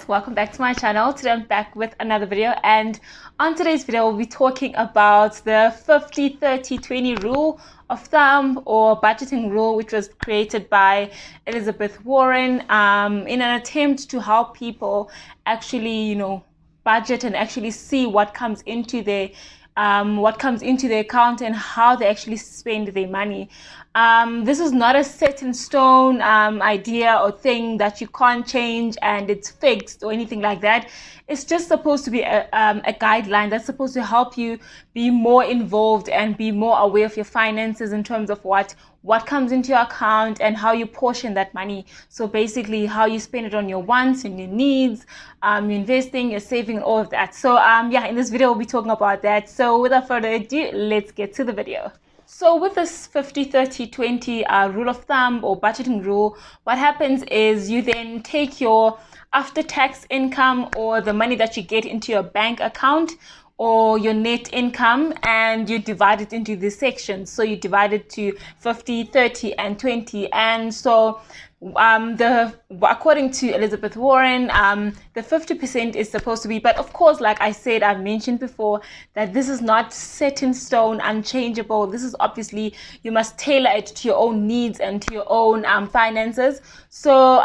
welcome back to my channel. Today I'm back with another video, and on today's video we'll be talking about the 50-30-20 rule of thumb or budgeting rule, which was created by Elizabeth Warren in an attempt to help people actually budget and actually see what comes into their account and how they actually spend their money. This is not a set in stone idea or thing that you can't change and it's fixed or anything like that. It's just supposed to be a guideline that's supposed to help you be more involved and be more aware of your finances in terms of what comes into your account and how you portion that money. So basically how you spend it on your wants and your needs, your investing, your saving, and all of that. So yeah, in this video we'll be talking about that. So without further ado, let's get to the video. So with this 50-30-20 rule of thumb or budgeting rule, what happens is you then take your after-tax income or the money that you get into your bank account or your net income, and you divide it into these sections. So you divide it to 50, 30, and 20. And so according to Elizabeth Warren, the 50% is supposed to be, but of course, like I said, I've mentioned before that this is not set in stone, unchangeable. This is obviously, you must tailor it to your own needs and to your own finances. So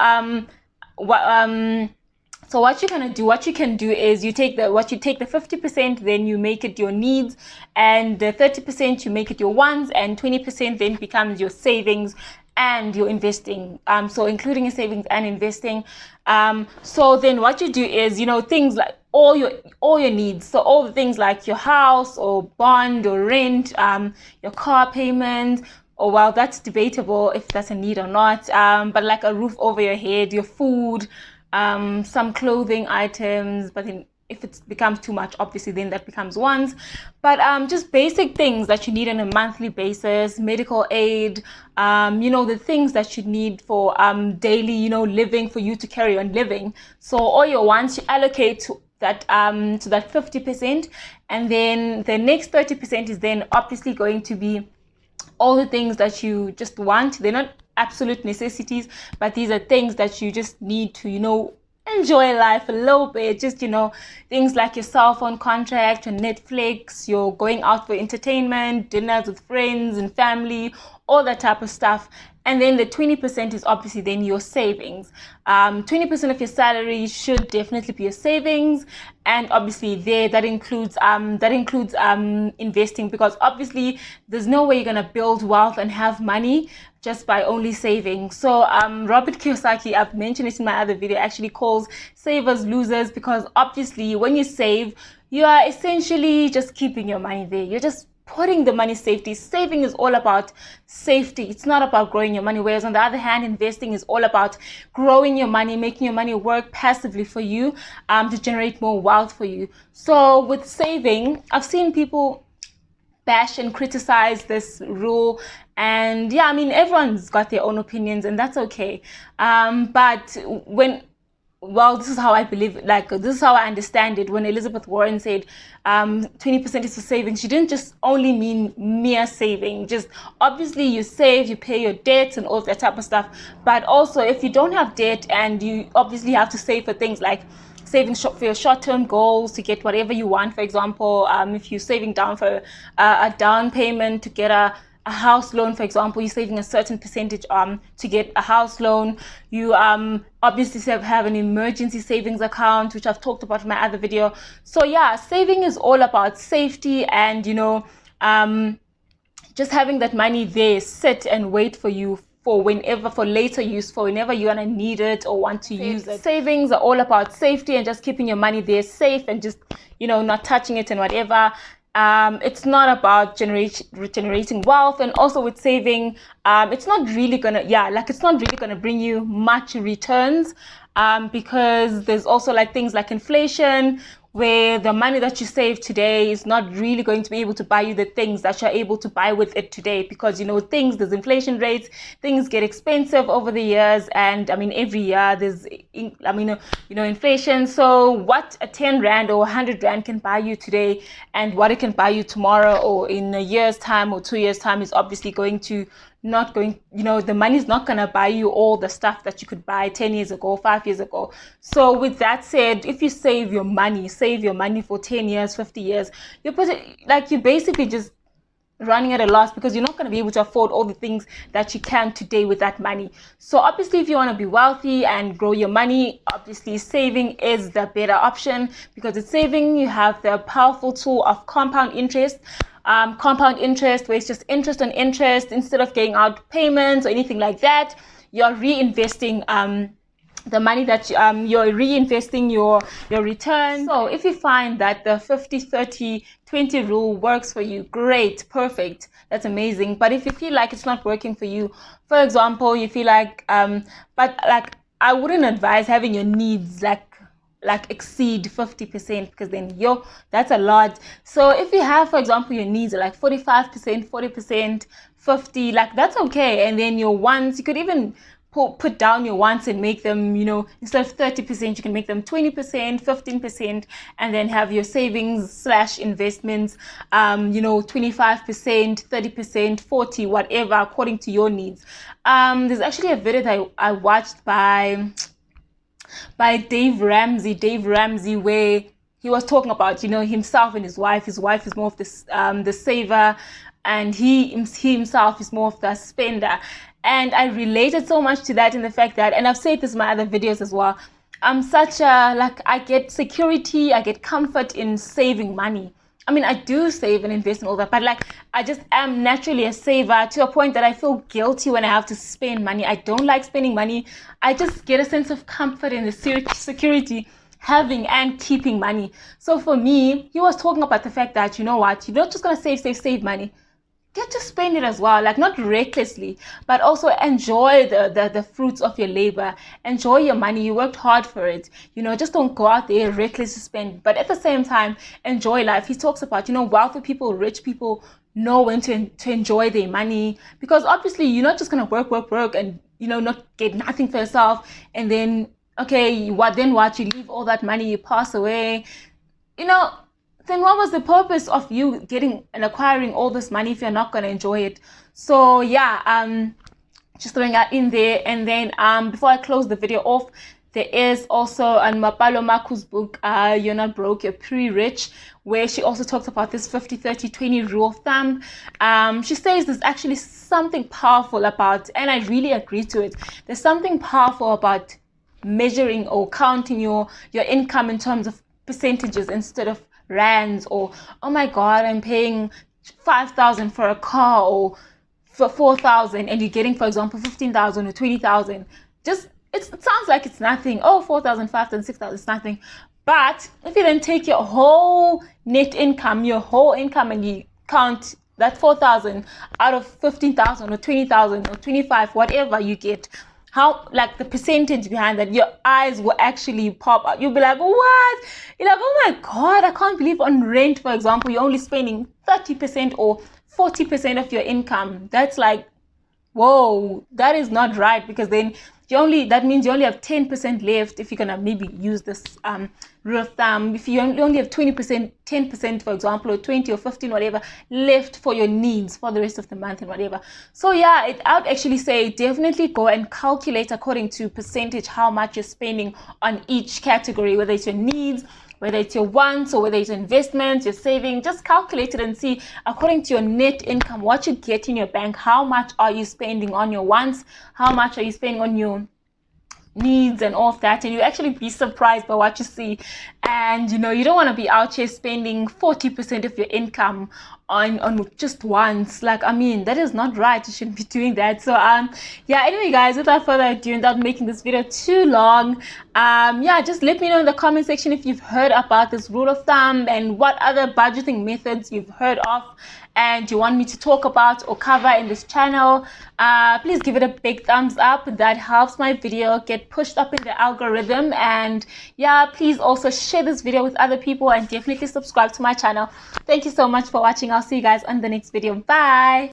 so what you're gonna do, what you can do is you take the 50%, then you make it your needs, and the 30% you make it your wants, and 20% then becomes your savings and your investing. So including your savings and investing. So then what you do is, things like all your needs. So all the things like your house or bond or rent, your car payment, or well, that's debatable if that's a need or not. But like a roof over your head, your food, some clothing items, but then if it becomes too much, obviously then that becomes wants. But just basic things that you need on a monthly basis, medical aid, the things that you need for daily, living, for you to carry on living. So all your wants you allocate to that 50%, and then the next 30% is then obviously going to be all the things that you just want. They're not absolute necessities, but these are things that you just need to enjoy life a little bit. Just things like your cell phone contract, your Netflix, your going out for entertainment, dinners with friends and family, all that type of stuff. And then the 20% is obviously then your savings. 20% of your salary should definitely be your savings, and obviously that includes investing, because obviously there's no way you're gonna build wealth and have money just by only saving. So Robert Kiyosaki, I've mentioned it in my other video, actually calls savers losers, because obviously when you save, you are essentially just keeping your money there. You're just putting the money safety. Saving is all about safety. It's not about growing your money. Whereas on the other hand, investing is all about growing your money, making your money work passively for you, to generate more wealth for you. So with saving, I've seen people bash and criticize this rule, and yeah, I mean, everyone's got their own opinions, and that's okay. But this is how I believe, this is how I understand it. When Elizabeth Warren said 20% is for savings, she didn't just only mean mere saving. Just obviously you save, you pay your debts and all that type of stuff. But also if you don't have debt, and you obviously have to save for things like saving for your short-term goals, to get whatever you want. For example, if you're saving down for a down payment to get a house loan, for example, you're saving a certain percentage to get a house loan. You obviously have an emergency savings account, which I've talked about in my other video. So yeah, saving is all about safety, and just having that money there sit and wait for you for later use, for whenever you're gonna need it or want to use it. Savings are all about safety and just keeping your money there safe, and just not touching it and whatever. It's not about generating wealth. And also with saving, it's not really gonna bring you much returns, because there's also things like inflation, where the money that you save today is not really going to be able to buy you the things that you're able to buy with it today, because there's inflation rates, things get expensive over the years, and I mean every year there's inflation. So what a 10 rand or 100 rand can buy you today and what it can buy you tomorrow or in a year's time or 2 years time is obviously the money's not going to buy you all the stuff that you could buy 10 years ago, 5 years ago. So with that said, if you save your money for 10 years, 50 years, you're basically just running at a loss, because you're not going to be able to afford all the things that you can today with that money. So obviously, if you want to be wealthy and grow your money, obviously saving is the better option, because with saving you have the powerful tool of compound interest, where it's just interest on interest. Instead of getting out payments or anything like that, you're reinvesting the money that you're reinvesting your return. So if you find that the 50-30-20 rule works for you, great, perfect, that's amazing. But if you feel like it's not working for you, for example, you feel like I wouldn't advise having your needs exceed 50%, because then that's a lot. So if you have, for example, your needs are like 45%, 40%, 50, that's okay. And then your wants, you could even put down your wants and make them, instead of 30%, you can make them 20%, 15%, and then have your savings / investments, 25%, 30%, 40, whatever, according to your needs. There's actually a video that I watched by Dave Ramsey, where he was talking about, himself and his wife. His wife is more of the saver, and he himself is more of the spender. And I related so much to that in the fact that, and I've said this in my other videos as well, I'm such I get security, I get comfort in saving money. I mean, I do save and invest and all that, but I just am naturally a saver to a point that I feel guilty when I have to spend money. I don't like spending money. I just get a sense of comfort in the security having and keeping money. So for me, he was talking about the fact that, you're not just going to save money. Get to spend it as well, not recklessly, but also enjoy the fruits of your labor. Enjoy your money. You worked hard for it. Just don't go out there reckless to spend. But at the same time, enjoy life. He talks about, wealthy people, rich people know when to enjoy their money, because obviously you're not just going to work and, not get nothing for yourself. And then, okay, what? You leave all that money, you pass away, then what was the purpose of you getting and acquiring all this money if you're not going to enjoy it? So yeah, just throwing that in there. And then before I close the video off, there is also an Mapalo Maku's book, You're Not Broke, You're Pretty Rich, where she also talks about this 50-30-20 rule of thumb. She says there's actually something powerful about, and I really agree to it, there's something powerful about measuring or counting your income in terms of percentages instead of rands, or oh my god, I'm paying 5,000 for a car, or for 4,000, and you're getting, for example, 15,000 or 20,000. Just it sounds like it's nothing. Oh, 4,000, 5,000, 6,000, it's nothing. But if you then take your whole net income, and you count that 4,000 out of 15,000 or 20,000 or 25, whatever you get, how the percentage behind that, your eyes will actually pop out. You'll be like, what? You're like, oh my god, I can't believe on rent, for example, you're only spending 30% or 40% of your income. That's whoa, that is not right, because then that means you only have 10% left if you're gonna maybe use this rule of thumb. If you only have 20%, 10%, for example, or 20 or 15, whatever, left for your needs for the rest of the month and whatever. So yeah, I would actually say definitely go and calculate according to percentage how much you're spending on each category, whether it's your needs, whether it's your wants, or whether it's investments, your saving. Just calculate it and see, according to your net income, what you get in your bank, how much are you spending on your wants, how much are you spending on your needs and all of that, and you actually be surprised by what you see. And you don't want to be out here spending 40% of your income on just wants. That is not right. You shouldn't be doing that. So yeah, anyway guys, without further ado, without making this video too long, Yeah, just let me know in the comment section if you've heard about this rule of thumb and what other budgeting methods you've heard of and you want me to talk about or cover in this channel. Please give it a big thumbs up. That helps my video get pushed up in the algorithm. And yeah, please also share this video with other people and definitely subscribe to my channel. Thank you so much for watching. I'll see you guys on the next video. Bye.